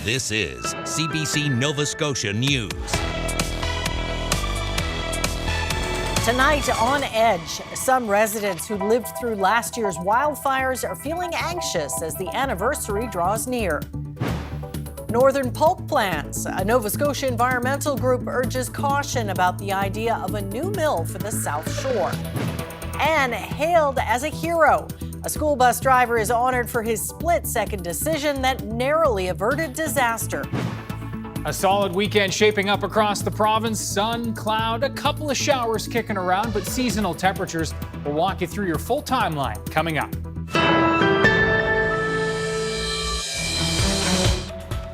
This is CBC Nova Scotia News. Tonight on Edge, some residents who lived through last year's wildfires are feeling anxious as the anniversary draws near. Northern Pulp plans. A Nova Scotia environmental group urges caution about the idea of a new mill for the South Shore. And hailed as a hero. A school bus driver is honored for his split-second decision that narrowly averted disaster. A solid weekend shaping up across the province. Sun, cloud, a couple of showers kicking around, but seasonal temperatures. We'll walk you through your full timeline coming up.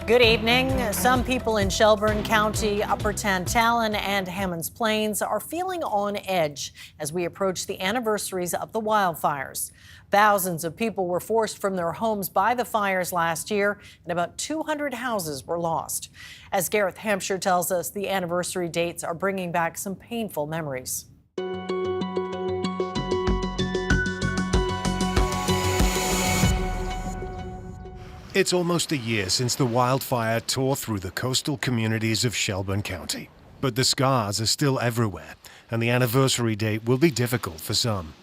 Good evening. Some people in Shelburne County, Upper Tantallon and Hammonds Plains are feeling on edge as we approach the anniversaries of the wildfires. Thousands of people were forced from their homes by the fires last year, and about 200 houses were lost. As Gareth Hampshire tells us, the anniversary dates are bringing back some painful memories. It's almost a year since the wildfire tore through the coastal communities of Shelburne County. But the scars are still everywhere, and the anniversary date will be difficult for some.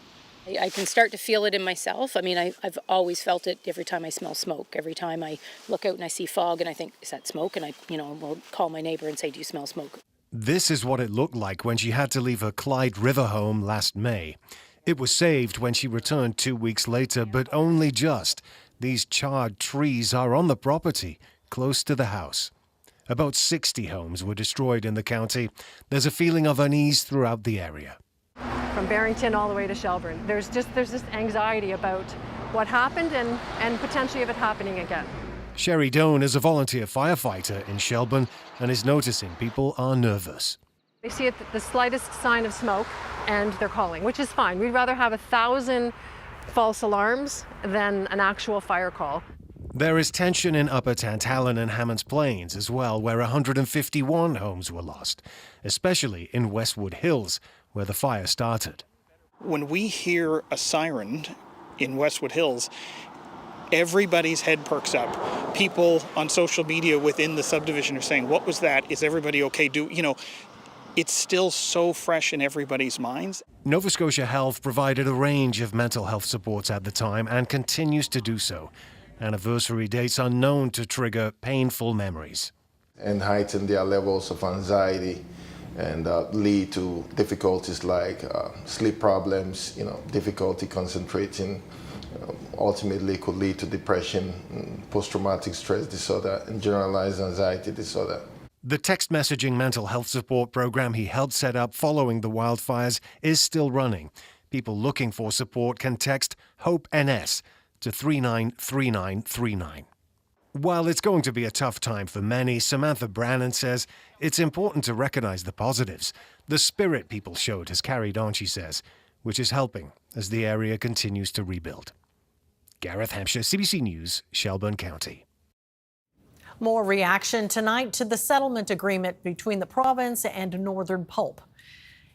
I can start to feel it in myself. I mean, I've always felt it every time I smell smoke. Every time I look out and I see fog and I think, is that smoke? And I, will call my neighbor and say, do you smell smoke? This is what it looked like when she had to leave her Clyde River home last May. It was saved when she returned 2 weeks later, but only just. These charred trees are on the property, close to the house. About 60 homes were destroyed in the county. There's a feeling of unease throughout the area. From Barrington all the way to Shelburne, there's just anxiety about what happened and potentially of it happening again. Sherry Doan is a volunteer firefighter in Shelburne and is noticing people are nervous. They see it, the slightest sign of smoke and they're calling, which is fine. We'd rather have 1,000 false alarms than an actual fire call. There is tension in Upper Tantallon and Hammonds Plains as well, where 151 homes were lost, especially in Westwood Hills, where the fire started. When we hear a siren in Westwood Hills, everybody's head perks up. People on social media within the subdivision are saying, what was that? Is everybody okay? It's still so fresh in everybody's minds. Nova Scotia Health provided a range of mental health supports at the time and continues to do so. Anniversary dates are known to trigger painful memories. And heighten their levels of anxiety and lead to difficulties like sleep problems, difficulty concentrating, ultimately could lead to depression, post-traumatic stress disorder, and generalized anxiety disorder. The text messaging mental health support program he helped set up following the wildfires is still running. People looking for support can text HOPE-NS to 393939. While it's going to be a tough time for many, Samantha Brannan says it's important to recognize the positives. The spirit people showed has carried on, she says, which is helping as the area continues to rebuild. Gareth Hampshire, CBC News, Shelburne County. More reaction tonight to the settlement agreement between the province and Northern Pulp.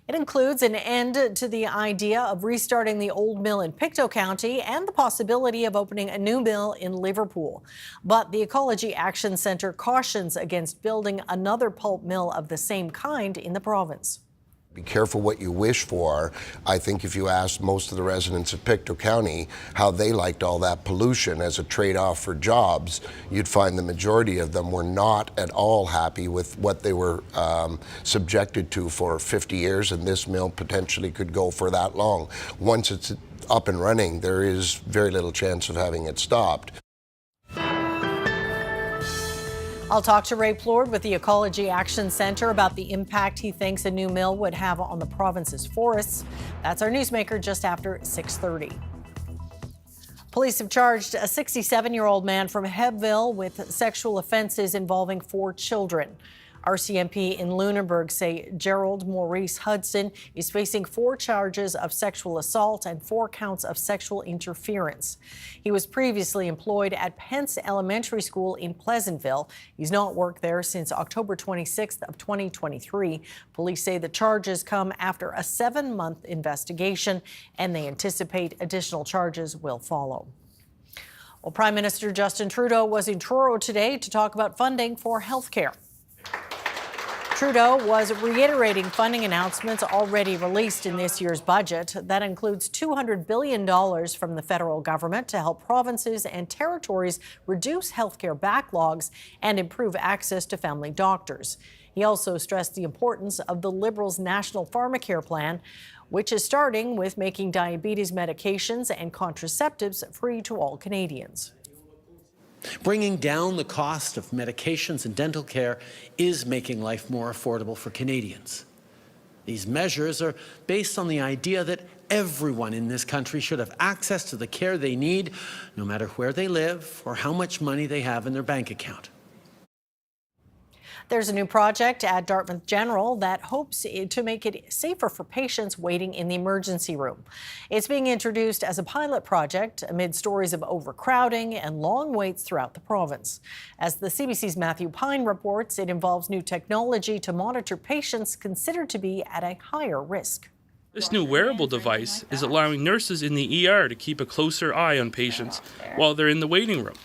It includes an end to the idea of restarting the old mill in Pictou County and the possibility of opening a new mill in Liverpool. But the Ecology Action Centre cautions against building another pulp mill of the same kind in the province. Be careful what you wish for. I think if you asked most of the residents of Pictou County how they liked all that pollution as a trade-off for jobs, you'd find the majority of them were not at all happy with what they were subjected to for 50 years, and this mill potentially could go for that long. Once it's up and running, there is very little chance of having it stopped. I'll talk to Ray Plord with the Ecology Action Centre about the impact he thinks a new mill would have on the province's forests. That's our newsmaker just after 6:30. Police have charged a 67-year-old man from Hebbville with sexual offenses involving 4 children. RCMP in Lunenburg say Gerald Maurice Hudson is facing 4 charges of sexual assault and 4 counts of sexual interference. He was previously employed at Pence Elementary School in Pleasantville. He's not worked there since October 26th of 2023. Police say the charges come after a 7-month investigation, and they anticipate additional charges will follow. Well, Prime Minister Justin Trudeau was in Truro today to talk about funding for healthcare. Trudeau was reiterating funding announcements already released in this year's budget. That includes $200 billion from the federal government to help provinces and territories reduce healthcare backlogs and improve access to family doctors. He also stressed the importance of the Liberals' National Pharmacare Plan, which is starting with making diabetes medications and contraceptives free to all Canadians. Bringing down the cost of medications and dental care is making life more affordable for Canadians. These measures are based on the idea that everyone in this country should have access to the care they need, no matter where they live or how much money they have in their bank account. There's a new project at Dartmouth General that hopes to make it safer for patients waiting in the emergency room. It's being introduced as a pilot project amid stories of overcrowding and long waits throughout the province. As the CBC's Matthew Pine reports, it involves new technology to monitor patients considered to be at a higher risk. This new wearable device is allowing nurses in the ER to keep a closer eye on patients while they're in the waiting room.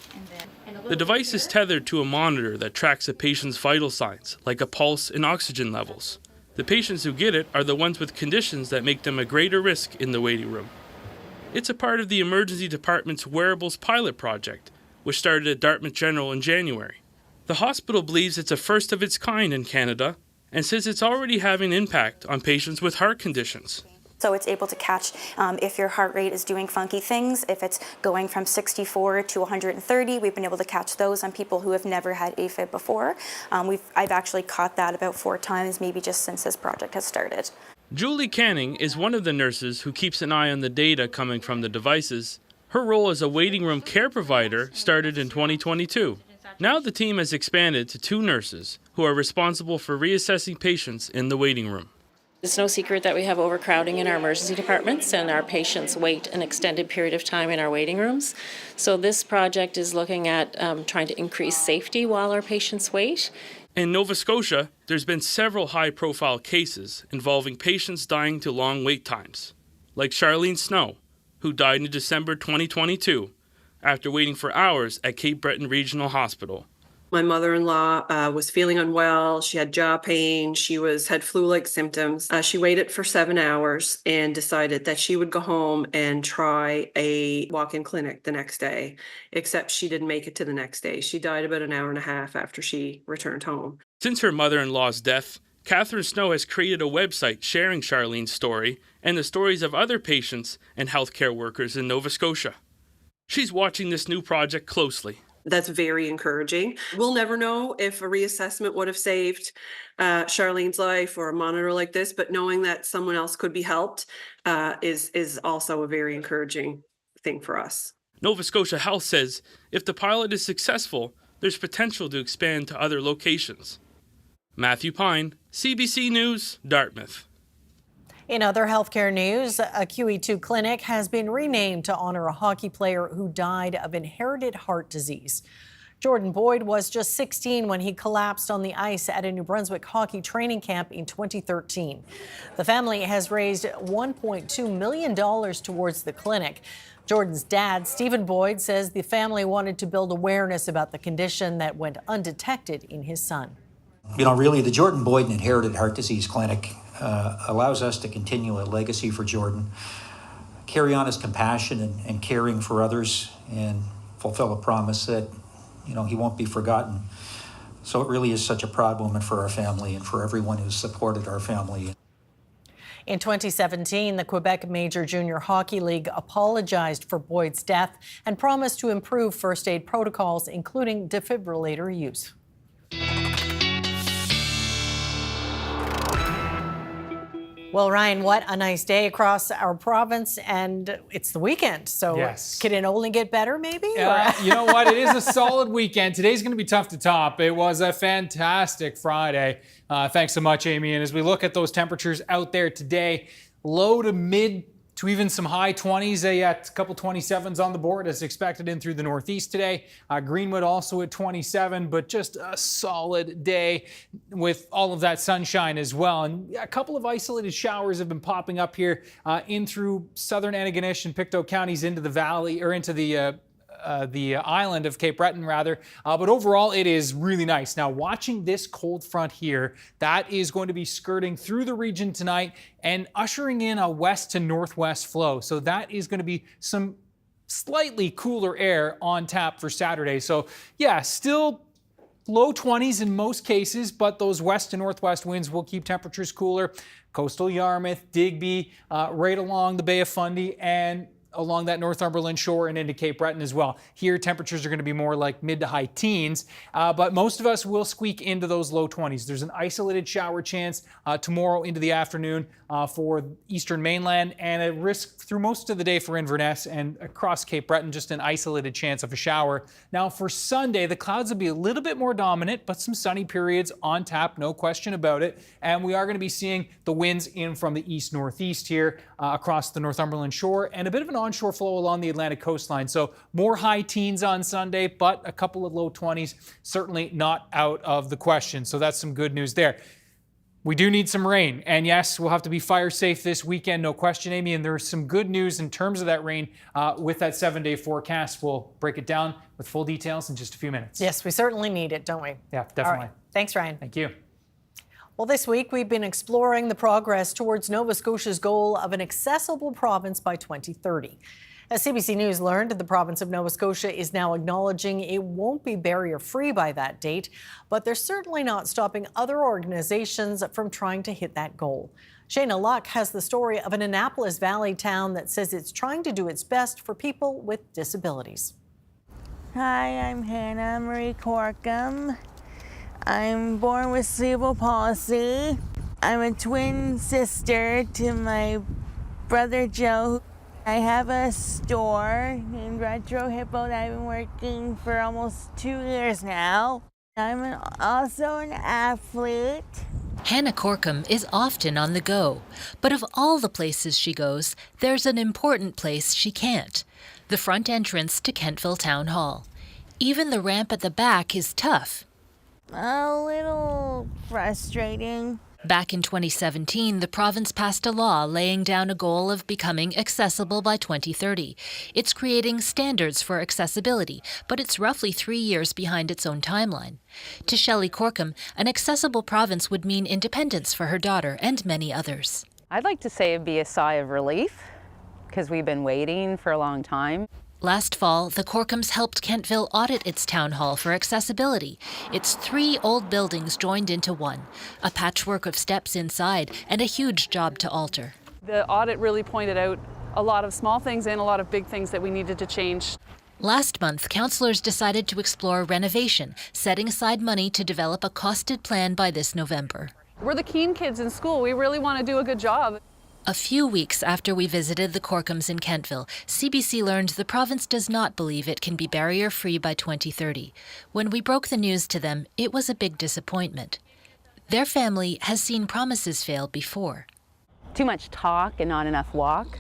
The device is tethered to a monitor that tracks a patient's vital signs, like a pulse and oxygen levels. The patients who get it are the ones with conditions that make them a greater risk in the waiting room. It's a part of the Emergency Department's Wearables Pilot Project, which started at Dartmouth General in January. The hospital believes it's a first of its kind in Canada and says it's already having an impact on patients with heart conditions. So it's able to catch if your heart rate is doing funky things, if it's going from 64 to 130, we've been able to catch those on people who have never had AFib before. I've actually caught that about 4 times, maybe just since this project has started. Julie Canning is one of the nurses who keeps an eye on the data coming from the devices. Her role as a waiting room care provider started in 2022. Now the team has expanded to 2 nurses who are responsible for reassessing patients in the waiting room. It's no secret that we have overcrowding in our emergency departments and our patients wait an extended period of time in our waiting rooms. So this project is looking at trying to increase safety while our patients wait. In Nova Scotia, there's been several high-profile cases involving patients dying to long wait times, like Charlene Snow, who died in December 2022 after waiting for hours at Cape Breton Regional Hospital. My mother-in-law was feeling unwell. She had jaw pain. She had flu-like symptoms. She waited for 7 hours and decided that she would go home and try a walk-in clinic the next day, except she didn't make it to the next day. She died about an hour and a half after she returned home. Since her mother-in-law's death, Catherine Snow has created a website sharing Charlene's story and the stories of other patients and healthcare workers in Nova Scotia. She's watching this new project closely. That's very encouraging. We'll never know if a reassessment would have saved Charlene's life or a monitor like this, but knowing that someone else could be helped is also a very encouraging thing for us. Nova Scotia Health says if the pilot is successful, there's potential to expand to other locations. Matthew Pine, CBC News, Dartmouth. In other healthcare news, a QE2 clinic has been renamed to honor a hockey player who died of inherited heart disease. Jordan Boyd was just 16 when he collapsed on the ice at a New Brunswick hockey training camp in 2013. The family has raised $1.2 million towards the clinic. Jordan's dad, Stephen Boyd, says the family wanted to build awareness about the condition that went undetected in his son. You know, really, the Jordan Boyd Inherited Heart Disease Clinic allows us to continue a legacy for Jordan, carry on his compassion and caring for others, and fulfill a promise that, you know, he won't be forgotten. So it really is such a proud moment for our family and for everyone who's supported our family. In 2017, the Quebec Major Junior Hockey League apologized for Boyd's death and promised to improve first aid protocols, including defibrillator use. Well, Ryan, what a nice day across our province, and it's the weekend, so yes. Can it only get better, maybe? You know what? It is a solid weekend. Today's going to be tough to top. It was a fantastic Friday. Thanks so much, Amy. And as we look at those temperatures out there today, low to mid to even some high 20s, a couple 27s on the board as expected in through the northeast today. Greenwood also at 27, but just a solid day with all of that sunshine as well. And a couple of isolated showers have been popping up here in through southern Antigonish and Pictou counties into the valley or into the the island of Cape Breton, rather. But overall, it is really nice. Now, watching this cold front here, that is going to be skirting through the region tonight and ushering in a west to northwest flow. So that is going to be some slightly cooler air on tap for Saturday. So yeah, still low 20s in most cases, but those west to northwest winds will keep temperatures cooler. Coastal Yarmouth, Digby, right along the Bay of Fundy and along that Northumberland shore and into Cape Breton as well. Here, temperatures are going to be more like mid to high teens, but most of us will squeak into those low 20s. There's an isolated shower chance tomorrow into the afternoon for eastern mainland, and a risk through most of the day for Inverness and across Cape Breton, just an isolated chance of a shower. Now for Sunday, the clouds will be a little bit more dominant, but some sunny periods on tap, no question about it. And we are going to be seeing the winds in from the east-northeast here across the Northumberland shore, and a bit of an onshore flow along the Atlantic coastline. So more high teens on Sunday, but a couple of low 20s, certainly not out of the question. So that's some good news there. We do need some rain, and yes, we'll have to be fire safe this weekend, no question, Amy, and there's some good news in terms of that rain with that 7-day forecast. We'll break it down with full details in just a few minutes. Yes, we certainly need it, don't we? Yeah, definitely. All right. Thanks, Ryan. Thank you. Well, this week we've been exploring the progress towards Nova Scotia's goal of an accessible province by 2030. As CBC News learned, the province of Nova Scotia is now acknowledging it won't be barrier-free by that date, but they're certainly not stopping other organizations from trying to hit that goal. Shayna Luck has the story of an Annapolis Valley town that says it's trying to do its best for people with disabilities. Hi, I'm Hannah Marie Corkum. I'm born with cerebral palsy. I'm a twin sister to my brother Joe. I have a store named Retro Hippo that I've been working for almost 2 years now. I'm also an athlete. Hannah Corkum is often on the go, but of all the places she goes, there's an important place she can't: the front entrance to Kentville Town Hall. Even the ramp at the back is tough. A little frustrating. Back in 2017, the province passed a law laying down a goal of becoming accessible by 2030. It's creating standards for accessibility, but it's roughly 3 years behind its own timeline. To Shelley Corkum, an accessible province would mean independence for her daughter and many others. I'd like to say it'd be a sigh of relief, because we've been waiting for a long time. Last fall, the Corkums helped Kentville audit its town hall for accessibility. It's 3 old buildings joined into one, a patchwork of steps inside, and a huge job to alter. The audit really pointed out a lot of small things and a lot of big things that we needed to change. Last month, councillors decided to explore renovation, setting aside money to develop a costed plan by this November. We're the keen kids in school. We really want to do a good job. A few weeks after we visited the Corkums in Kentville, CBC learned the province does not believe it can be barrier-free by 2030. When we broke the news to them, it was a big disappointment. Their family has seen promises fail before. Too much talk and not enough walk.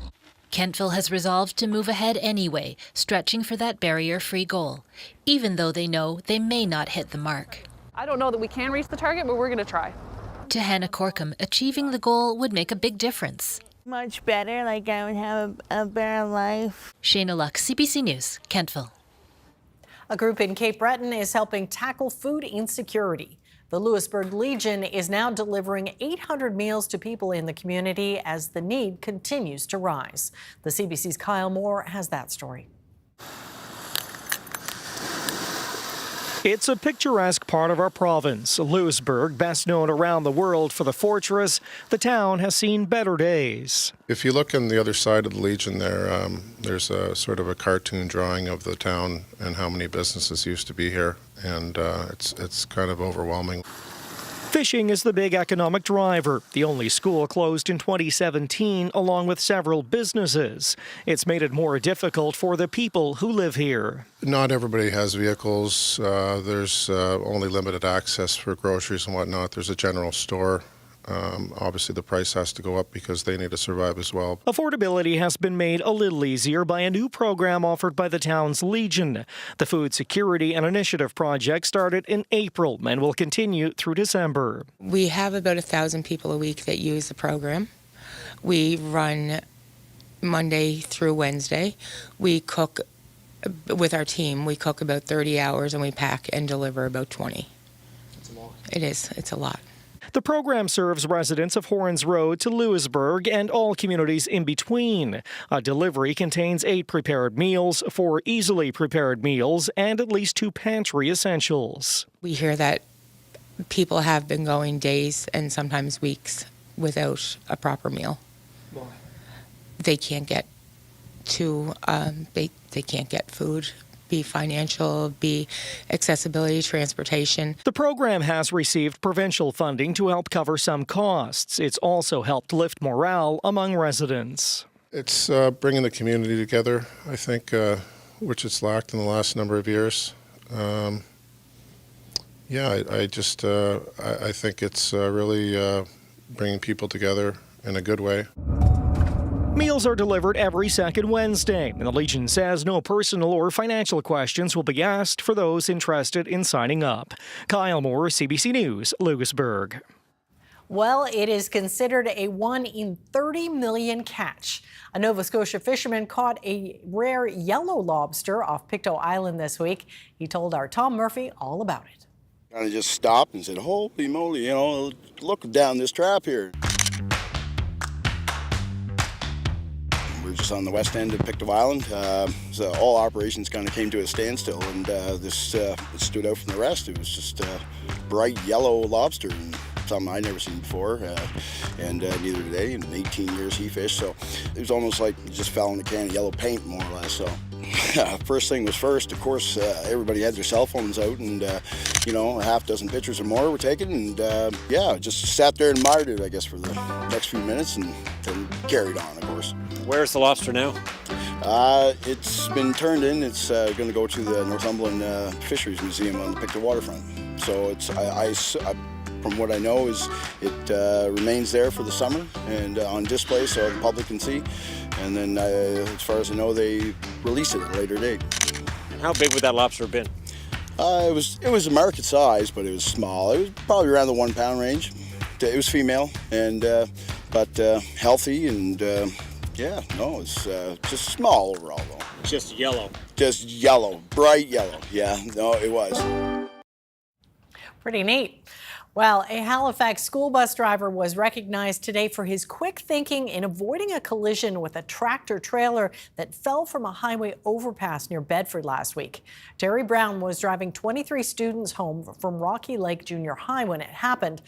Kentville has resolved to move ahead anyway, stretching for that barrier-free goal, even though they know they may not hit the mark. I don't know that we can reach the target, but we're going to try. To Hannah Corkum, achieving the goal would make a big difference. Much better, like I would have a better life. Shayna Luck, CBC News, Kentville. A group in Cape Breton is helping tackle food insecurity. The Louisbourg Legion is now delivering 800 meals to people in the community as the need continues to rise. The CBC's Kyle Moore has that story. It's a picturesque part of our province. Louisbourg, best known around the world for the fortress, the town has seen better days. If you look on the other side of the Legion there, there's a sort of a cartoon drawing of the town and how many businesses used to be here, and it's kind of overwhelming. Fishing is the big economic driver. The only school closed in 2017, along with several businesses. It's made it more difficult for the people who live here. Not everybody has vehicles. There's only limited access for groceries and whatnot. There's a general store. Obviously, the price has to go up because they need to survive as well. Affordability has been made a little easier by a new program offered by the town's Legion. The Food Security and Initiative Project started in April and will continue through December. We have about 1,000 people a week that use the program. We run Monday through Wednesday. We cook With our team, we cook about 30 hours and we pack and deliver about 20. It's a lot. It is. It's a lot. The program serves residents of Horns Road to Louisbourg and all communities in between. A delivery contains 8 prepared meals, 4 easily prepared meals, and at least 2 pantry essentials. We hear that people have been going days and sometimes weeks without a proper meal. Why? They can't get to, they can't get food. Be financial, be accessibility, transportation. The program has received provincial funding to help cover some costs. It's also helped lift morale among residents. It's bringing the community together, I think, which it's lacked in the last number of years. I think it's really bringing people together in a good way. Meals are delivered every second Wednesday, and the Legion says no personal or financial questions will be asked for those interested in signing up. Kyle Moore, CBC News, Louisbourg. Well, it is considered a 1 in 30 million catch. A Nova Scotia fisherman caught a rare yellow lobster off Pictou Island this week. He told our Tom Murphy all about it. Kind of just stopped and said, holy moly, look down this trap here. We're just on the west end of Pictou Island, so all operations kind of came to a standstill, and this it stood out from the rest. It was just a bright yellow lobster, and something I'd never seen before, and neither did they. In 18 years he fished, so it was almost like it just fell in a can of yellow paint, more or less. So first thing was first. Of course, everybody had their cell phones out, and a half dozen pictures or more were taken, and just sat there and admired it, I guess, for the next few minutes, and then carried on, of course. Where's the lobster now? It's been turned in. It's going to go to the Northumberland Fisheries Museum on the Pictou waterfront. So it's, from what I know, is it remains there for the summer and on display so the public can see. And then, as far as I know, they release it at a later date. And how big would that lobster have been? It was a market size, but it was small. It was probably around the 1 pound range. It was female, and but healthy, and it's just small overall though. Just yellow. Just yellow, bright yellow. Yeah, no, it was. Pretty neat. Well, a Halifax school bus driver was recognized today for his quick thinking in avoiding a collision with a tractor trailer that fell from a highway overpass near Bedford last week. Terry Brown was driving 23 students home from Rocky Lake Junior High when it happened.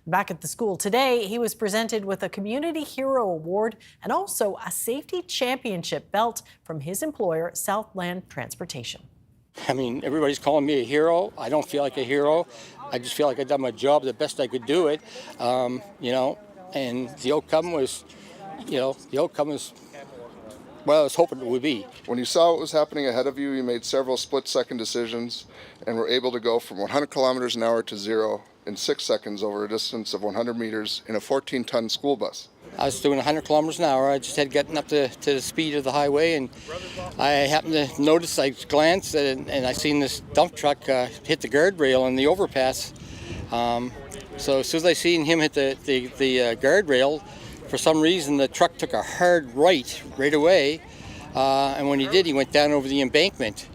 Back at the school today, he was presented with a Community Hero Award and also a Safety Championship belt from his employer, Southland Transportation. I mean, everybody's calling me a hero. I don't feel like a hero. I just feel like I've done my job the best I could do it, and the outcome was, well, I was hoping it would be. When you saw what was happening ahead of you, you made several split-second decisions and were able to go from 100 kilometers an hour to 0 in 6 seconds over a distance of 100 meters in a 14-ton school bus. I was doing 100 kilometers an hour. I just had gotten up to the speed of the highway, and I happened to notice, I glanced, and I seen this dump truck hit the guardrail in the overpass. So as soon as I seen him hit the guardrail, for some reason the truck took a hard right away, and when he did, he went down over the embankment.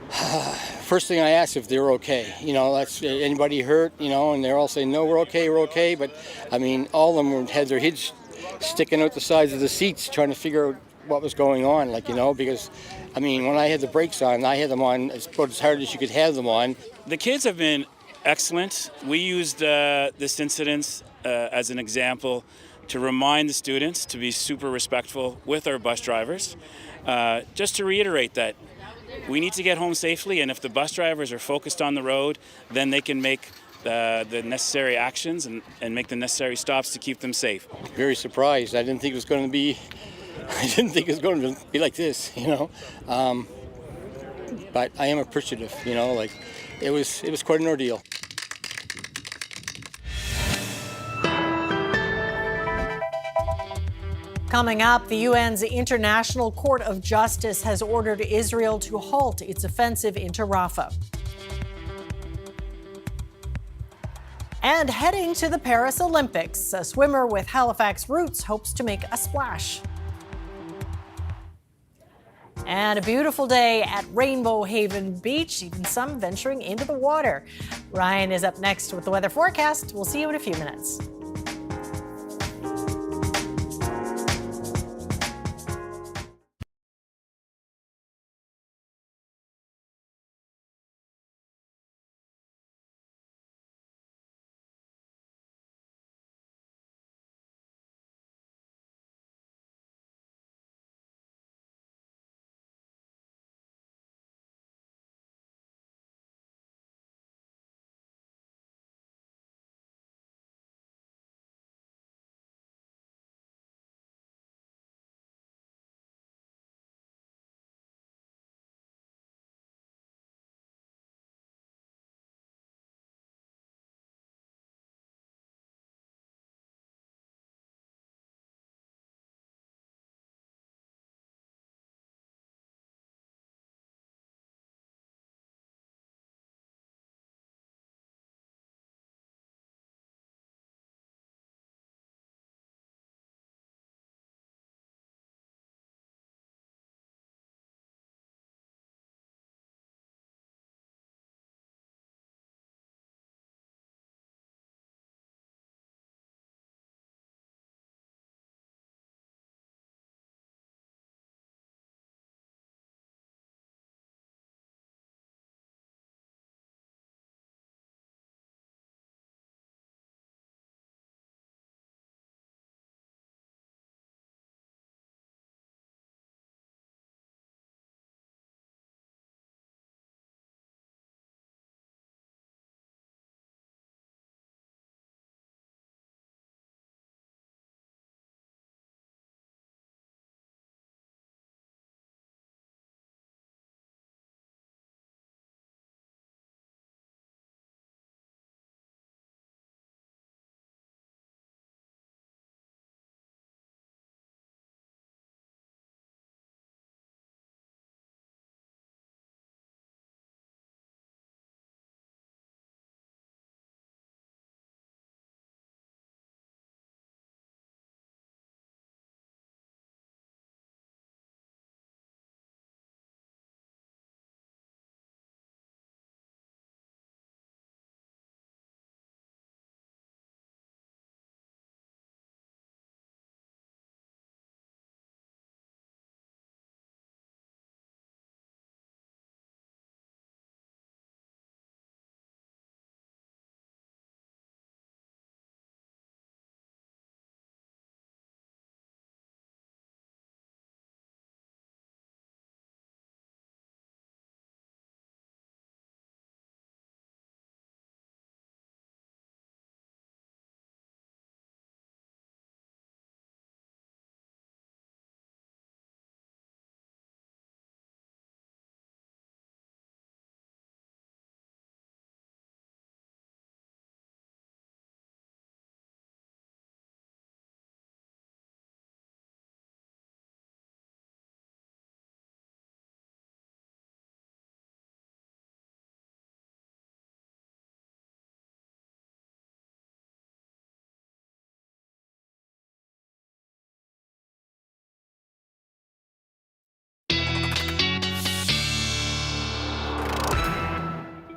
First thing I asked if they were okay. That's anybody hurt, and they're all saying, no, we're okay. But, I mean, all of them had their heads sticking out the sides of the seats trying to figure out what was going on, because, I mean, when I had the brakes on, I had them on about as hard as you could have them on. The kids have been excellent. We used this incident as an example to remind the students to be super respectful with our bus drivers. Just to reiterate that we need to get home safely, and if the bus drivers are focused on the road, then they can make the necessary actions and make the necessary stops to keep them safe. Very surprised. I didn't think it was going to be like this, but I am appreciative, it was quite an ordeal. Coming up, the UN's International Court of Justice has ordered Israel to halt its offensive into Rafah. And heading to the Paris Olympics, a swimmer with Halifax roots hopes to make a splash. And a beautiful day at Rainbow Haven Beach, even some venturing into the water. Ryan is up next with the weather forecast. We'll see you in a few minutes.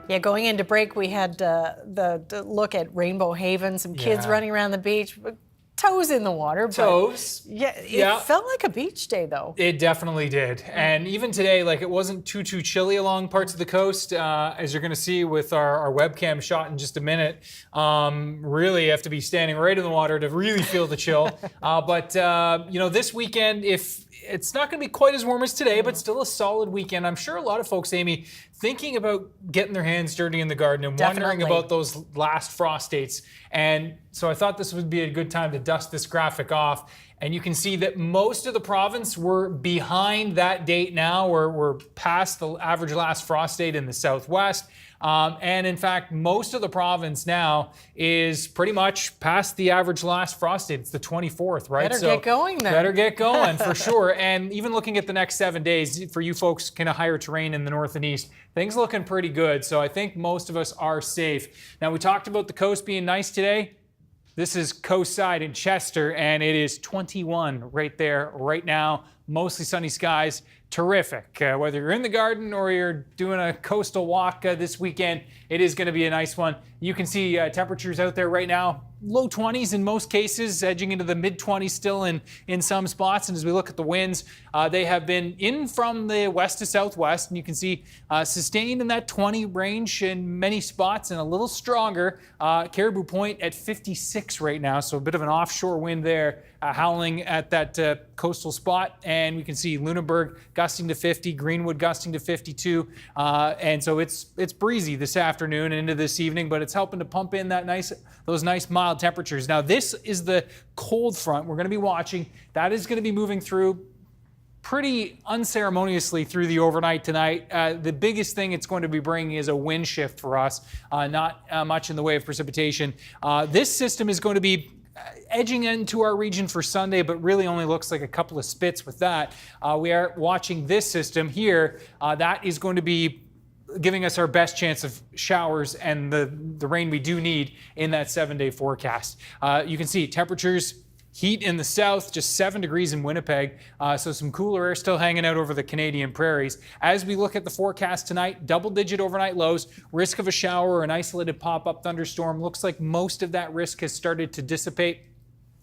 Yeah, going into break, we had the look at Rainbow Haven, some kids running around the beach, toes in the water. Toes. But yeah, it felt like a beach day, though. It definitely did. And even today, like, it wasn't too chilly along parts of the coast, as you're going to see with our webcam shot in just a minute. Really, you have to be standing right in the water to really feel the chill. But this weekend, if it's not going to be quite as warm as today, but still a solid weekend. I'm sure a lot of folks, Amy, thinking about getting their hands dirty in the garden and wondering about those last frost dates. And so I thought this would be a good time to dust this graphic off. And you can see that most of the province were behind that date now. We're past the average last frost date in the southwest. And in fact, most of the province now is pretty much past the average last frost date. It's the 24th, right? Better get going then. Better get going for sure. And even looking at the next 7 days, for you folks kind of higher terrain in the north and east, things looking pretty good. So I think most of us are safe. Now, we talked about the coast being nice today. This is coastside in Chester, and it is 21 right there right now. Mostly sunny skies. terrific. Whether you're in the garden or you're doing a coastal walk this weekend, it is going to be a nice one. You can see temperatures out there right now, low 20s in most cases, edging into the mid 20s still in some spots. And as we look at the winds, they have been in from the west to southwest, and you can see sustained in that 20 range in many spots and a little stronger. Caribou Point at 56 right now, so a bit of an offshore wind there, howling at that coastal spot. And we can see Lunenburg gusting to 50, Greenwood gusting to 52. And so it's breezy this afternoon and into this evening, but it's helping to pump in those nice mild temperatures. Now, this is the cold front we're going to be watching. That is going to be moving through pretty unceremoniously through the overnight tonight. The biggest thing it's going to be bringing is a wind shift for us, not much in the way of precipitation. This system is going to be edging into our region for Sunday, but really only looks like a couple of spits with that. We are watching this system here. That is going to be giving us our best chance of showers and the rain we do need in that 7-day forecast. You can see temperatures, heat in the south, just 7 degrees in Winnipeg. So some cooler air still hanging out over the Canadian prairies. As we look at the forecast tonight, double-digit overnight lows, risk of a shower or an isolated pop-up thunderstorm. Looks like most of that risk has started to dissipate.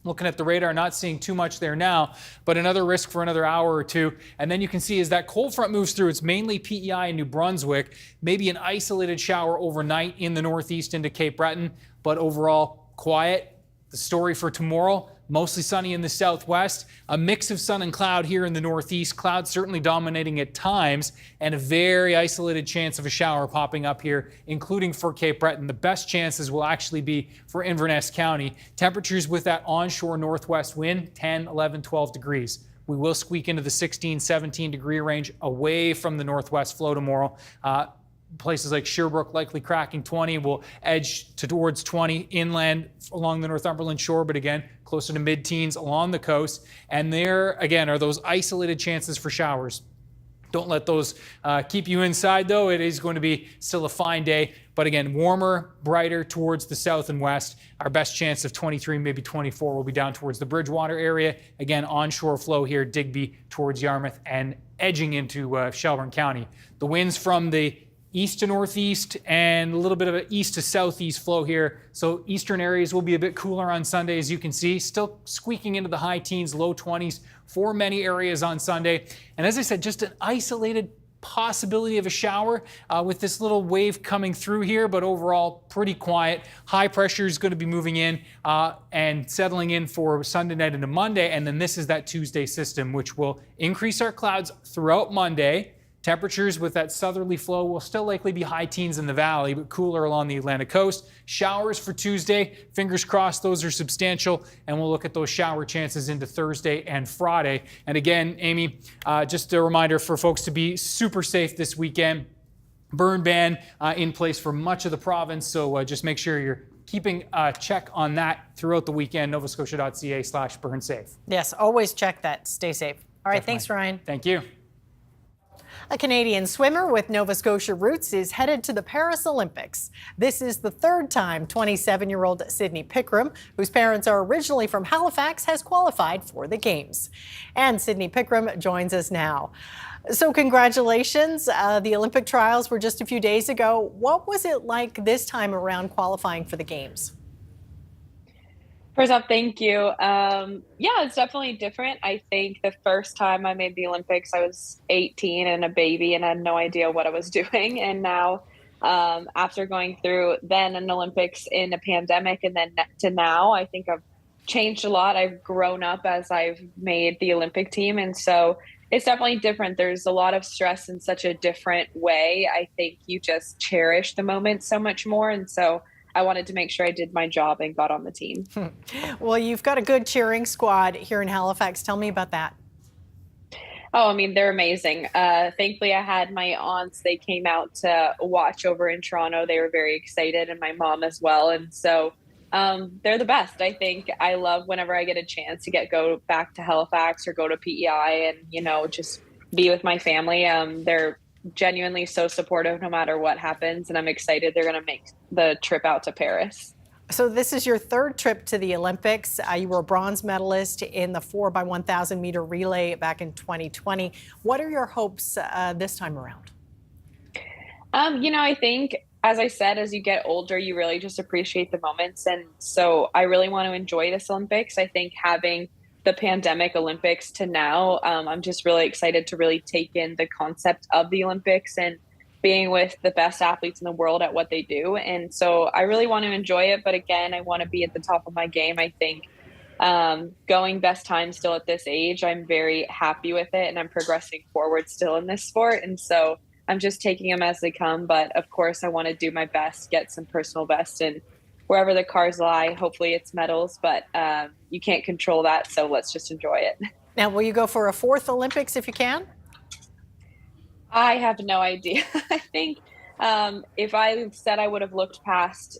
Looking at the radar, not seeing too much there now, but another risk for another hour or two. And then you can see as that cold front moves through, it's mainly PEI in New Brunswick, maybe an isolated shower overnight in the northeast into Cape Breton, but overall quiet. The story for tomorrow, mostly sunny in the southwest, a mix of sun and cloud here in the northeast, clouds certainly dominating at times, and a very isolated chance of a shower popping up here, including for Cape Breton. The best chances will actually be for Inverness County. Temperatures with that onshore northwest wind, 10, 11, 12 degrees. We will squeak into the 16, 17 degree range away from the northwest flow tomorrow. Places like Sherbrooke likely cracking 20, will edge towards 20 inland along the Northumberland shore, but again, closer to mid-teens along the coast. And there, again, are those isolated chances for showers. Don't let those keep you inside, though. It is going to be still a fine day, but again, warmer, brighter towards the south and west. Our best chance of 23, maybe 24 will be down towards the Bridgewater area. Again, onshore flow here, Digby towards Yarmouth and edging into Shelburne County. The winds from the east to northeast and a little bit of an east to southeast flow here. So eastern areas will be a bit cooler on Sunday, as you can see, still squeaking into the high teens, low 20s for many areas on Sunday. And as I said, just an isolated possibility of a shower with this little wave coming through here, but overall pretty quiet. High pressure is going to be moving in and settling in for Sunday night into Monday. And then this is that Tuesday system, which will increase our clouds throughout Monday. Temperatures with that southerly flow will still likely be high teens in the valley, but cooler along the Atlantic coast. Showers for Tuesday, fingers crossed those are substantial, and we'll look at those shower chances into Thursday and Friday. And again, Amy, just a reminder for folks to be super safe this weekend. Burn ban in place for much of the province, so just make sure you're keeping a check on that throughout the weekend, novascotia.ca/burnsafe. Yes, always check that. Stay safe. All right, Definitely. Thanks, Ryan. Thank you. A Canadian swimmer with Nova Scotia roots is headed to the Paris Olympics. This is the third time 27-year-old Sydney Pickram, whose parents are originally from Halifax, has qualified for the Games. And Sydney Pickram joins us now. So congratulations. The Olympic trials were just a few days ago. What was it like this time around qualifying for the Games? First off, thank you. Yeah, it's definitely different. I think the first time I made the Olympics, I was 18 and a baby and had no idea what I was doing. And now, after going through then an Olympics in a pandemic and then to now, I think I've changed a lot. I've grown up as I've made the Olympic team. And so it's definitely different. There's a lot of stress in such a different way. I think you just cherish the moment so much more. And so I wanted to make sure I did my job and got on the team. Well, you've got a good cheering squad here in Halifax. Tell me about that. Oh, I mean, they're amazing. Thankfully, I had my aunts. They came out to watch over in Toronto. They were very excited, and my mom as well. And so they're the best. I think I love whenever I get a chance to go back to Halifax or go to PEI and, just be with my family. They're genuinely so supportive no matter what happens, and I'm excited they're going to make the trip out to Paris. So this is your third trip to the Olympics. You were a bronze medalist in the 4x1,000 meter relay back in 2020. What are your hopes this time around? I think, as I said, as you get older, you really just appreciate the moments. And so I really want to enjoy this Olympics. I think having the pandemic Olympics to now, I'm just really excited to really take in the concept of the Olympics and being with the best athletes in the world at what they do. And so I really want to enjoy it. But again, I want to be at the top of my game. I think going best time still at this age, I'm very happy with it and I'm progressing forward still in this sport. And so I'm just taking them as they come. But of course, I want to do my best, get some personal best, and wherever the cars lie, hopefully it's medals, but you can't control that. So let's just enjoy it. Now, will you go for a fourth Olympics if you can? I have no idea. I think if I said I would have looked past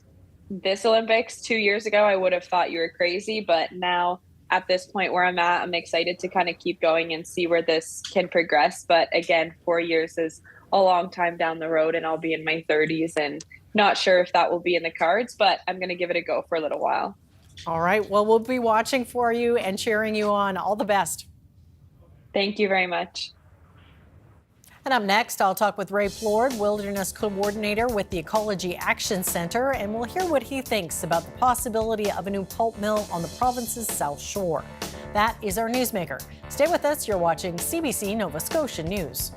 this Olympics 2 years ago, I would have thought you were crazy. But now at this point where I'm at, I'm excited to kind of keep going and see where this can progress. But again, 4 years is a long time down the road and I'll be in my 30s and not sure if that will be in the cards, but I'm going to give it a go for a little while. All right. Well, we'll be watching for you and cheering you on. All the best. Thank you very much. And up next, I'll talk with Ray Plord, Wilderness Coordinator with the Ecology Action Center, and we'll hear what he thinks about the possibility of a new pulp mill on the province's South Shore. That is our newsmaker. Stay with us. You're watching CBC Nova Scotia News.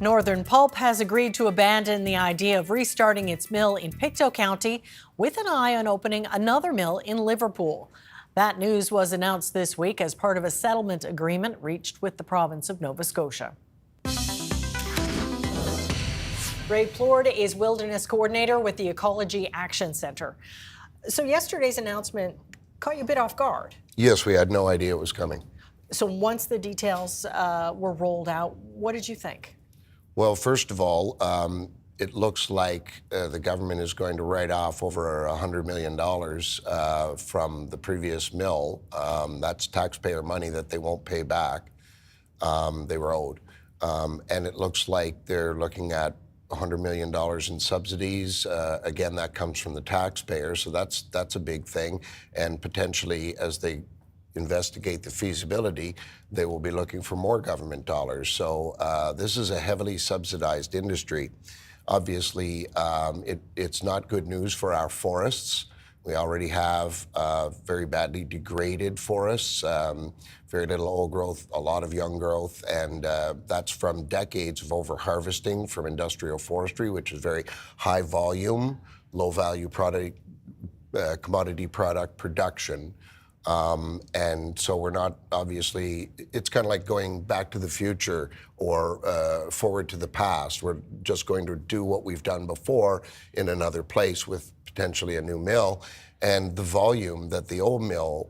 Northern Pulp has agreed to abandon the idea of restarting its mill in Pictou County with an eye on opening another mill in Liverpool. That news was announced this week as part of a settlement agreement reached with the province of Nova Scotia. Ray Plord is Wilderness Coordinator with the Ecology Action Centre. So yesterday's announcement caught you a bit off guard. Yes, we had no idea it was coming. So once the details were rolled out, what did you think? Well, first of all, it looks like the government is going to write off over $100 million from the previous mill. That's taxpayer money that they won't pay back. They were owed. And it looks like they're looking at $100 million in subsidies. Again, that comes from the taxpayer, so that's a big thing. And potentially, as they investigate the feasibility, they will be looking for more government dollars. So this is a heavily subsidized industry. Obviously, it's not good news for our forests. We already have very badly degraded forests, very little old growth, a lot of young growth, and that's from decades of over-harvesting from industrial forestry, which is very high volume, low value product, commodity product production. And so we're not, obviously, it's kind of like going back to the future or forward to the past. We're just going to do what we've done before in another place with potentially a new mill. And the volume that the old mill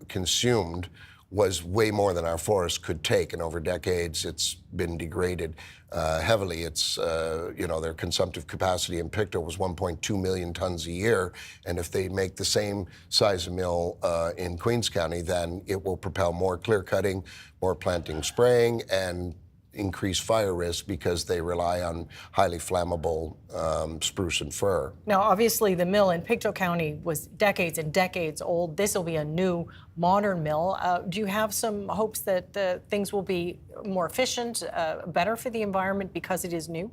consumed was way more than our forests could take. And over decades, it's been degraded heavily. It's, their consumptive capacity in Pictou was 1.2 million tons a year. And if they make the same size of mill in Queens County, then it will propel more clear cutting, more planting, spraying, and increase fire risk because they rely on highly flammable spruce and fir. Now, obviously, the mill in Pictou County was decades and decades old. This will be a new, modern mill. Do you have some hopes that things will be more efficient, better for the environment because it is new?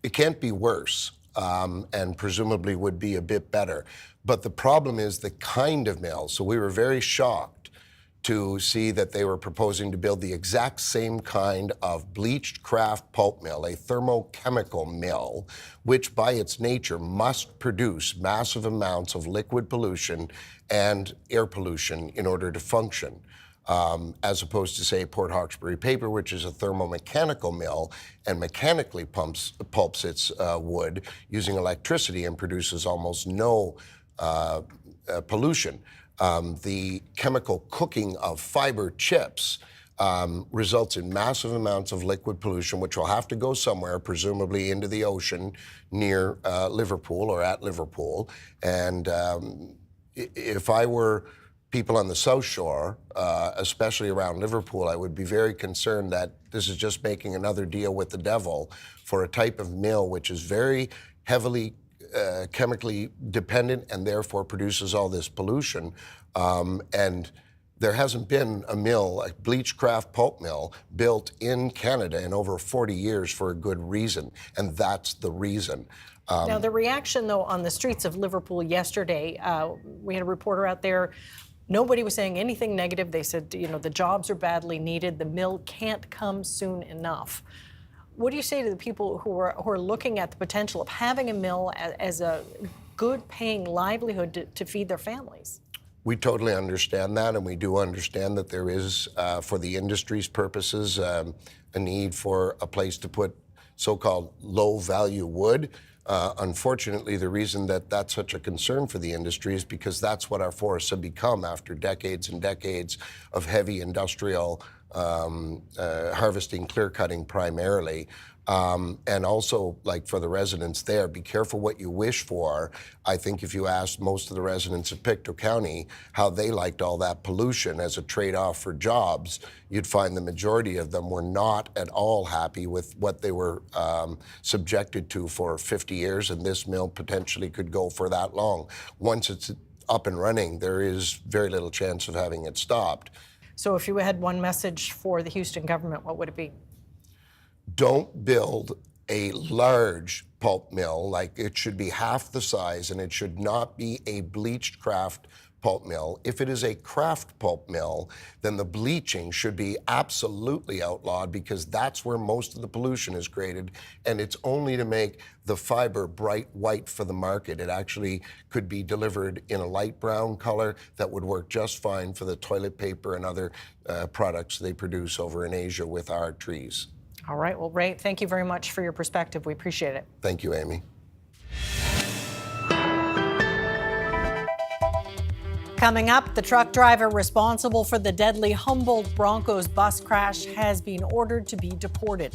It can't be worse, and presumably would be a bit better. But the problem is the kind of mill. So we were very shocked to see that they were proposing to build the exact same kind of bleached kraft pulp mill, a thermochemical mill, which by its nature must produce massive amounts of liquid pollution and air pollution in order to function. As opposed to, say, Port Hawkesbury Paper, which is a thermomechanical mill and mechanically pulps its wood using electricity and produces almost no pollution. The chemical cooking of fiber chips results in massive amounts of liquid pollution, which will have to go somewhere, presumably into the ocean near Liverpool or at Liverpool. And if I were people on the South Shore, especially around Liverpool, I would be very concerned that this is just making another deal with the devil for a type of mill which is very heavily chemically dependent and therefore produces all this pollution. And there hasn't been a mill, a bleached kraft pulp mill, built in Canada in over 40 years for a good reason, and that's the reason. Now, the reaction, though, on the streets of Liverpool yesterday, we had a reporter out there. Nobody was saying anything negative. They said, the jobs are badly needed. The mill can't come soon enough. What do you say to the people who are looking at the potential of having a mill as a good paying livelihood to feed their families? We totally understand that, and we do understand that there is, for the industry's purposes, a need for a place to put so-called low-value wood. Unfortunately, the reason that that's such a concern for the industry is because that's what our forests have become after decades and decades of heavy industrial harvesting, clear cutting primarily. And also, like for the residents there, be careful what you wish for. I think if you asked most of the residents of Pictou County how they liked all that pollution as a trade-off for jobs, you'd find the majority of them were not at all happy with what they were subjected to for 50 years, and this mill potentially could go for that long. Once it's up and running, there is very little chance of having it stopped. So if you had one message for the Houston government, what would it be? Don't build a large pulp mill, like it should be half the size, and it should not be a bleached kraft pulp mill. If it is a kraft pulp mill, then the bleaching should be absolutely outlawed, because that's where most of the pollution is created, and it's only to make the fiber bright white for the market. It actually could be delivered in a light brown color that would work just fine for the toilet paper and other products they produce over in Asia with our trees. All right. Well, Ray, thank you very much for your perspective. We appreciate it. Thank you, Amy. Coming up, the truck driver responsible for the deadly Humboldt Broncos bus crash has been ordered to be deported.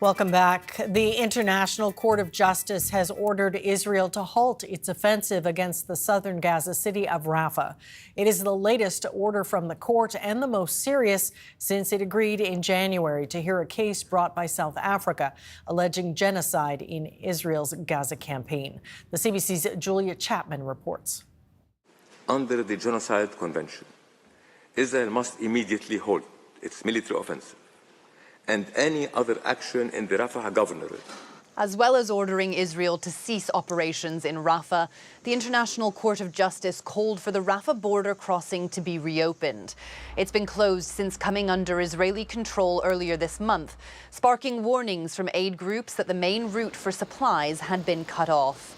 Welcome back. The International Court of Justice has ordered Israel to halt its offensive against the southern Gaza city of Rafah. It is the latest order from the court and the most serious since it agreed in January to hear a case brought by South Africa alleging genocide in Israel's Gaza campaign. The CBC's Julia Chapman reports. Under the Genocide Convention, Israel must immediately halt its military offensive and any other action in the Rafah governorate As well as ordering Israel to cease operations in Rafah, the International Court of Justice called for the Rafah border crossing to be reopened. It's been closed since coming under Israeli control earlier this month, sparking warnings from aid groups that the main route for supplies had been cut off.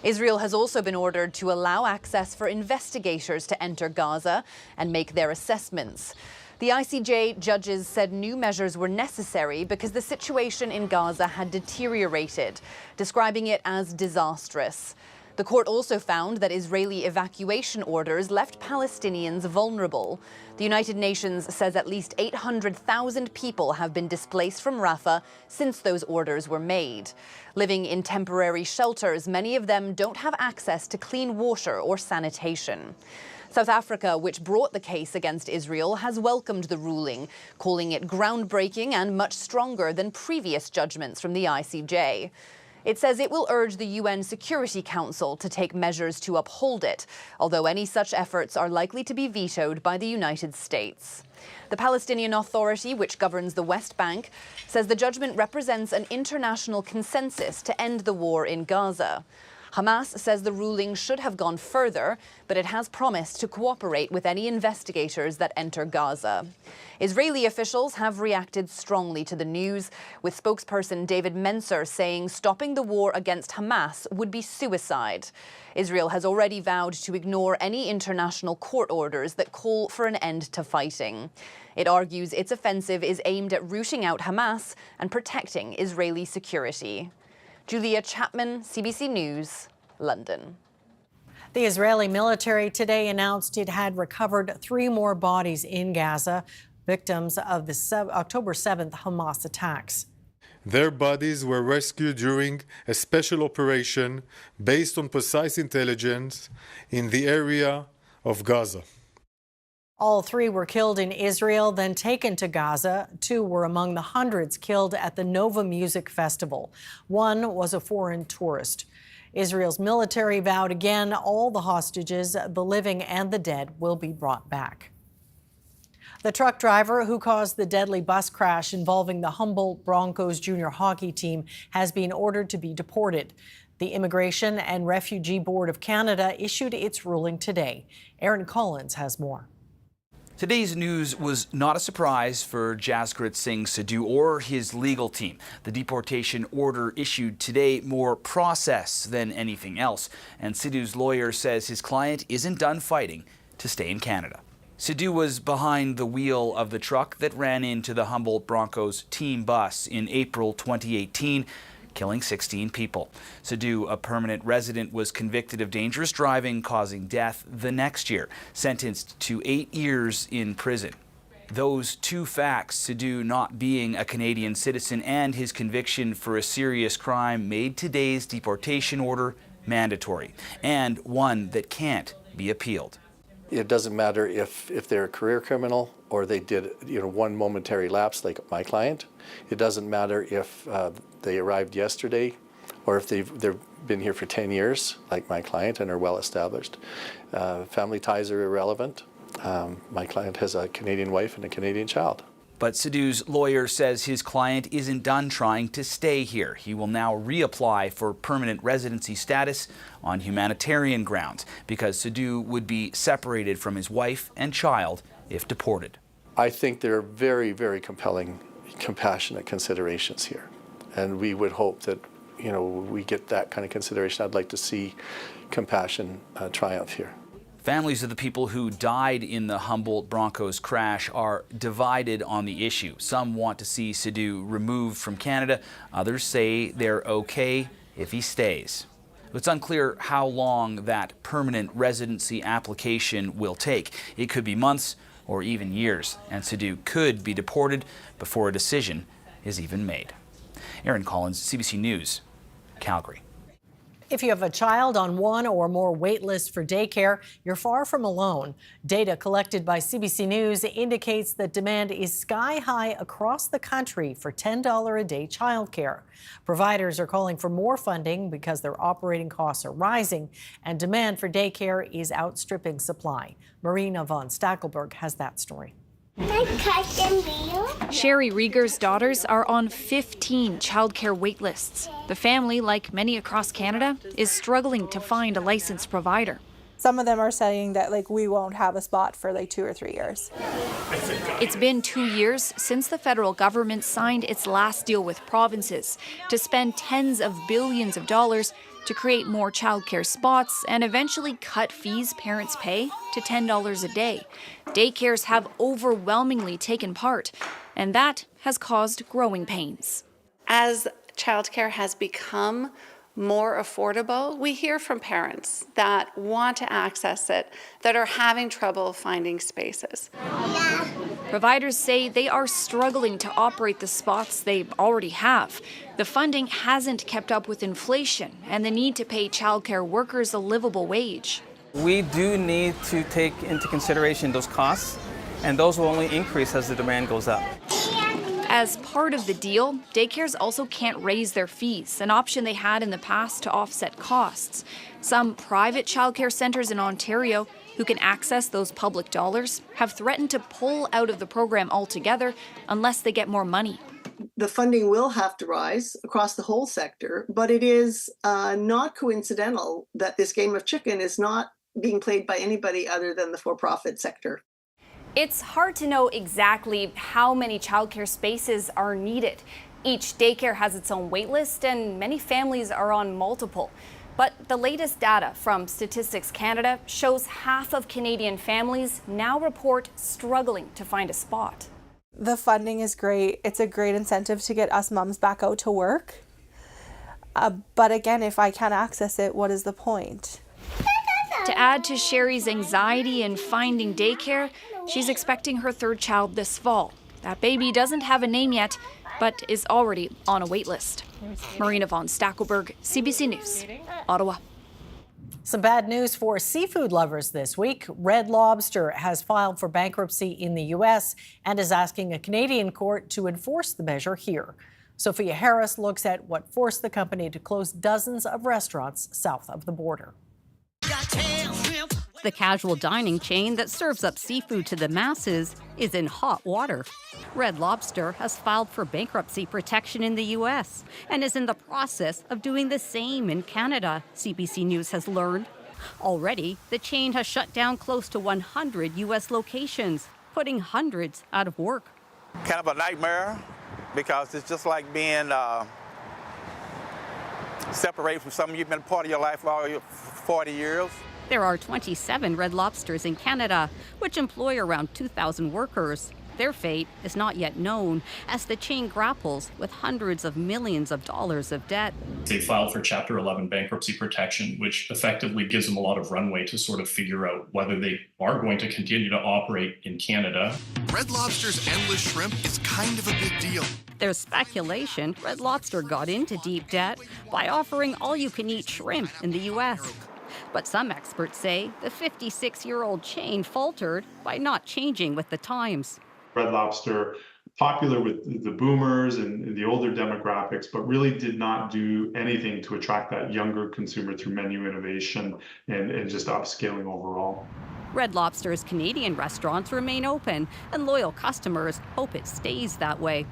Israel has also been ordered to allow access for investigators to enter Gaza and make their assessments. The ICJ judges said new measures were necessary because the situation in Gaza had deteriorated, describing it as disastrous. The court also found that Israeli evacuation orders left Palestinians vulnerable. The United Nations says at least 800,000 people have been displaced from Rafah since those orders were made. Living in temporary shelters, many of them don't have access to clean water or sanitation. South Africa, which brought the case against Israel, has welcomed the ruling, calling it groundbreaking and much stronger than previous judgments from the ICJ. It says it will urge the UN Security Council to take measures to uphold it, although any such efforts are likely to be vetoed by the United States. The Palestinian Authority, which governs the West Bank, says the judgment represents an international consensus to end the war in Gaza. Hamas says the ruling should have gone further, but it has promised to cooperate with any investigators that enter Gaza. Israeli officials have reacted strongly to the news, with spokesperson David Mencer saying stopping the war against Hamas would be suicide. Israel has already vowed to ignore any international court orders that call for an end to fighting. It argues its offensive is aimed at rooting out Hamas and protecting Israeli security. Julia Chapman, CBC News, London. The Israeli military today announced it had recovered 3 more bodies in Gaza, victims of the October 7th Hamas attacks. Their bodies were rescued during a special operation based on precise intelligence in the area of Gaza. All 3 were killed in Israel, then taken to Gaza. 2 were among the hundreds killed at the Nova Music Festival. 1 was a foreign tourist. Israel's military vowed again all the hostages, the living and the dead, will be brought back. The truck driver who caused the deadly bus crash involving the Humboldt Broncos junior hockey team has been ordered to be deported. The Immigration and Refugee Board of Canada issued its ruling today. Aaron Collins has more. Today's news was not a surprise for Jaskrit Singh Sidhu or his legal team. The deportation order issued today more process than anything else, and Sidhu's lawyer says his client isn't done fighting to stay in Canada. Sidhu was behind the wheel of the truck that ran into the Humboldt Broncos team bus in April 2018. Killing 16 people. Sidhu, a permanent resident, was convicted of dangerous driving causing death the next year, sentenced to 8 years in prison. Those 2 facts, Sidhu not being a Canadian citizen and his conviction for a serious crime, made today's deportation order mandatory, and one that can't be appealed. It doesn't matter if they're a career criminal or they did one momentary lapse like my client. It doesn't matter if they arrived yesterday or if they've been here for 10 years like my client and are well established. Family ties are irrelevant. My client has a Canadian wife and a Canadian child. But Sidhu's lawyer says his client isn't done trying to stay here. He will now reapply for permanent residency status on humanitarian grounds because Sidhu would be separated from his wife and child if deported. I think there are very, very compelling, compassionate considerations here. And we would hope that, we get that kind of consideration. I'd like to see compassion triumph here. Families of the people who died in the Humboldt Broncos crash are divided on the issue. Some want to see Sidhu removed from Canada. Others say they're okay if he stays. It's unclear how long that permanent residency application will take. It could be months or even years, and Sidhu could be deported before a decision is even made. Aaron Collins, CBC News, Calgary. If you have a child on 1 or more wait lists for daycare, you're far from alone. Data collected by CBC News indicates that demand is sky high across the country for $10 a day childcare. Providers are calling for more funding because their operating costs are rising and demand for daycare is outstripping supply. Marina von Stackelberg has that story. Sherry Rieger's daughters are on 15 childcare waitlists. The family, like many across Canada, is struggling to find a licensed provider. Some of them are saying that we won't have a spot for 2 or 3 years. It's been 2 years since the federal government signed its last deal with provinces to spend tens of billions of dollars to create more childcare spots and eventually cut fees parents pay to $10 a day. Daycares have overwhelmingly taken part, and that has caused growing pains. As childcare has become more affordable, we hear from parents that want to access it, that are having trouble finding spaces. Providers say they are struggling to operate the spots they already have. The funding hasn't kept up with inflation and the need to pay childcare workers a livable wage. We do need to take into consideration those costs, and those will only increase as the demand goes up. As part of the deal, daycares also can't raise their fees, an option they had in the past to offset costs. Some private childcare centres in Ontario who can access those public dollars have threatened to pull out of the program altogether unless they get more money. The funding will have to rise across the whole sector, but it is not coincidental that this game of chicken is not being played by anybody other than the for-profit sector. It's hard to know exactly how many childcare spaces are needed. Each daycare has its own waitlist and many families are on multiple. But the latest data from Statistics Canada shows half of Canadian families now report struggling to find a spot. The funding is great. It's a great incentive to get us mums back out to work. But again, if I can't access it, what is the point? To add to Sherry's anxiety in finding daycare, she's expecting her third child this fall. That baby doesn't have a name yet, but is already on a wait list. Marina von Stackelberg, CBC News, Ottawa. Some bad news for seafood lovers this week. Red Lobster has filed for bankruptcy in the U.S. and is asking a Canadian court to enforce the measure here. Sophia Harris looks at what forced the company to close dozens of restaurants south of the border. The casual dining chain that serves up seafood to the masses is in hot water. Red Lobster has filed for bankruptcy protection in the U.S. and is in the process of doing the same in Canada, CBC News has learned. Already, the chain has shut down close to 100 U.S. locations, putting hundreds out of work. Kind of a nightmare because it's just like being separated from something you've been part of your life for all your 40 years. There are 27 Red Lobsters in Canada, which employ around 2,000 workers. Their fate is not yet known as the chain grapples with hundreds of millions of dollars of debt. They filed for Chapter 11 bankruptcy protection, which effectively gives them a lot of runway to sort of figure out whether they are going to continue to operate in Canada. Red Lobster's endless shrimp is kind of a big deal. There's speculation Red Lobster got into deep debt by offering all-you-can-eat shrimp in the U.S. But some experts say the 56-year-old chain faltered by not changing with the times. Red Lobster, popular with the boomers and the older demographics, but really did not do anything to attract that younger consumer through menu innovation and just upscaling overall. Red Lobster's Canadian restaurants remain open, and loyal customers hope it stays that way.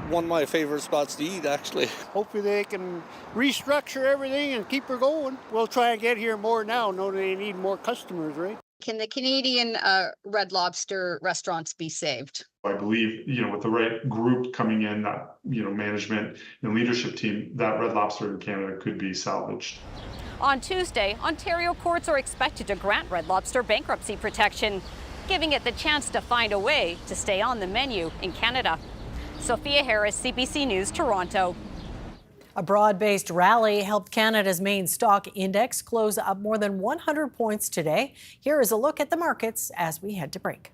One of my favorite spots to eat, actually. Hopefully they can restructure everything and keep her going. We'll try and get here more now, knowing they need more customers, right? Can the Canadian Red Lobster restaurants be saved? I believe, with the right group coming in, that, management and leadership team, that Red Lobster in Canada could be salvaged. On Tuesday, Ontario courts are expected to grant Red Lobster bankruptcy protection, giving it the chance to find a way to stay on the menu in Canada. Sophia Harris, CBC News, Toronto. A broad-based rally helped Canada's main stock index close up more than 100 points today. Here is a look at the markets as we head to break.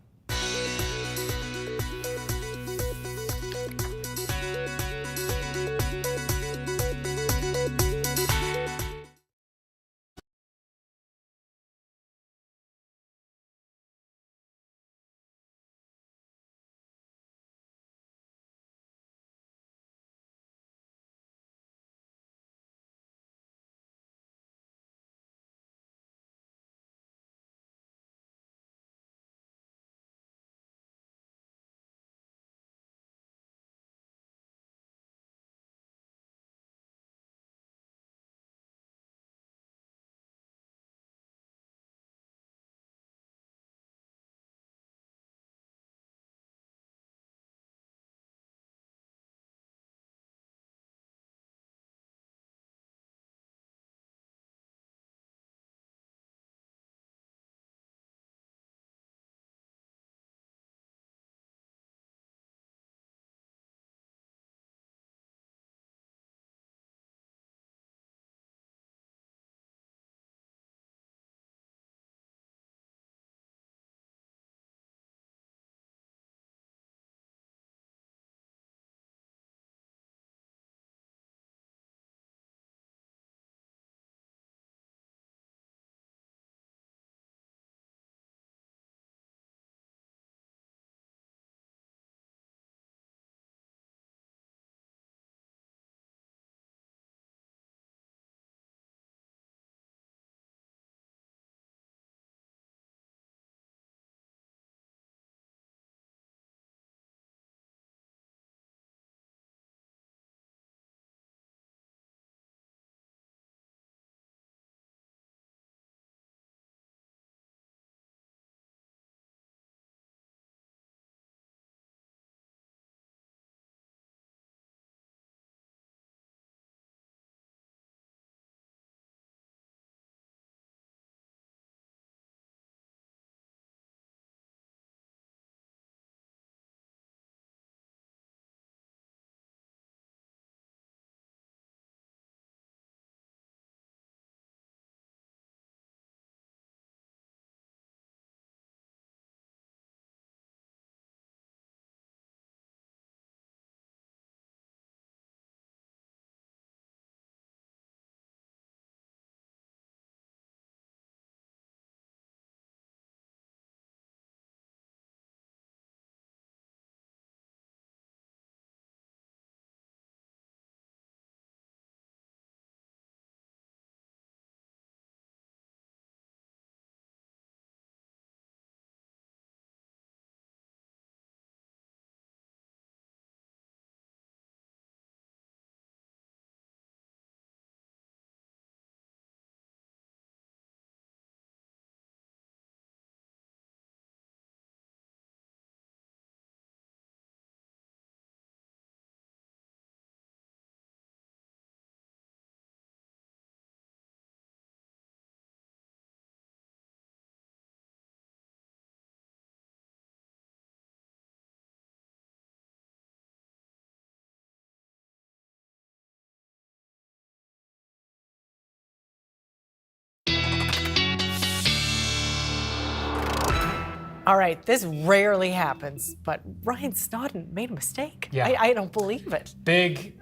All right, this rarely happens, but Ryan Snoddon made a mistake. Yeah. I don't believe it. Big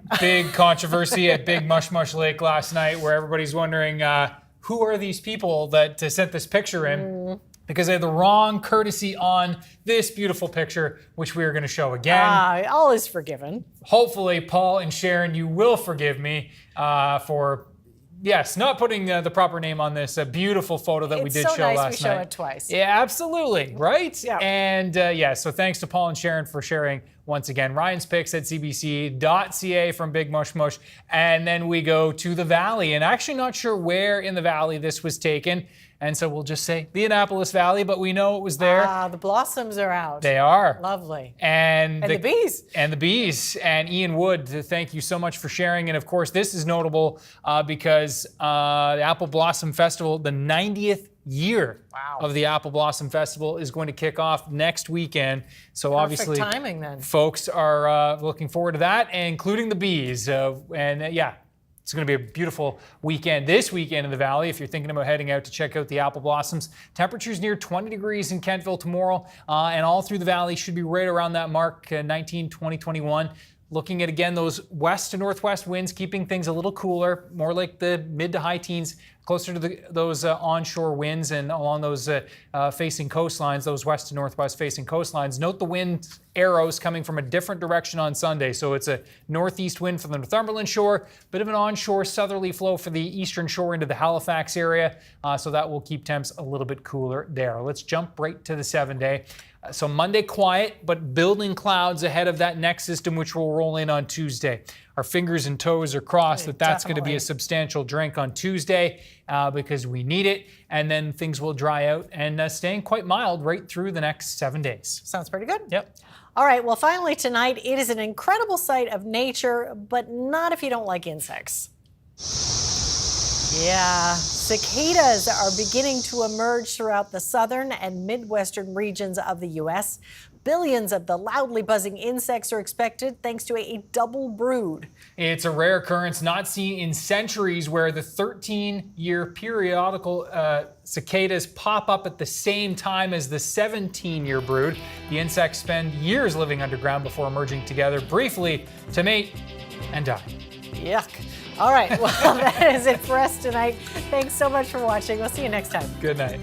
controversy at Big Mush Mush Lake last night where everybody's wondering who are these people that sent this picture in? Because they had the wrong courtesy on this beautiful picture, which we are going to show again. All is forgiven. Hopefully, Paul and Sharon, you will forgive me for... Yes, not putting the proper name on this beautiful photo that we did show last night. It's so nice we show it twice. Yeah, absolutely, right? Yeah. And so thanks to Paul and Sharon for sharing once again. Ryan's picks at cbc.ca from Big Mush Mush. And then we go to the Valley. And actually not sure where in the Valley this was taken. And so we'll just say the Annapolis Valley, but we know it was there. The blossoms are out. They are. Lovely. And the bees. And the bees. And Ian Wood, thank you so much for sharing. And of course, this is notable because the Apple Blossom Festival, the 90th year of the Apple Blossom Festival is going to kick off next weekend. So Perfect obviously, timing then. Folks are looking forward to that, including the bees. It's going to be a beautiful weekend this weekend in the Valley if you're thinking about heading out to check out the apple blossoms. Temperatures near 20 degrees in Kentville tomorrow, and all through the Valley should be right around that mark, 19, 20, 21. Looking at, again, those west to northwest winds, keeping things a little cooler, more like the mid to high teens, closer to those onshore winds and along those facing coastlines, those west to northwest facing coastlines. Note the wind arrows coming from a different direction on Sunday. So it's a northeast wind from the Northumberland shore, bit of an onshore southerly flow for the eastern shore into the Halifax area. So that will keep temps a little bit cooler there. Let's jump right to the 7-day. So Monday quiet, but building clouds ahead of that next system, which will roll in on Tuesday. Our fingers and toes are crossed that that's going to be a substantial drink on Tuesday because we need it. And then things will dry out and staying quite mild right through the next 7 days. Sounds pretty good. Yep. All right, well, finally tonight, it is an incredible sight of nature, but not if you don't like insects. Yeah, cicadas are beginning to emerge throughout the southern and midwestern regions of the U.S. Billions of the loudly buzzing insects are expected thanks to a double brood. It's a rare occurrence not seen in centuries where the 13-year periodical cicadas pop up at the same time as the 17-year brood. The insects spend years living underground before emerging together briefly to mate and die. Yuck. All right, well, that is it for us tonight. Thanks so much for watching. We'll see you next time. Good night.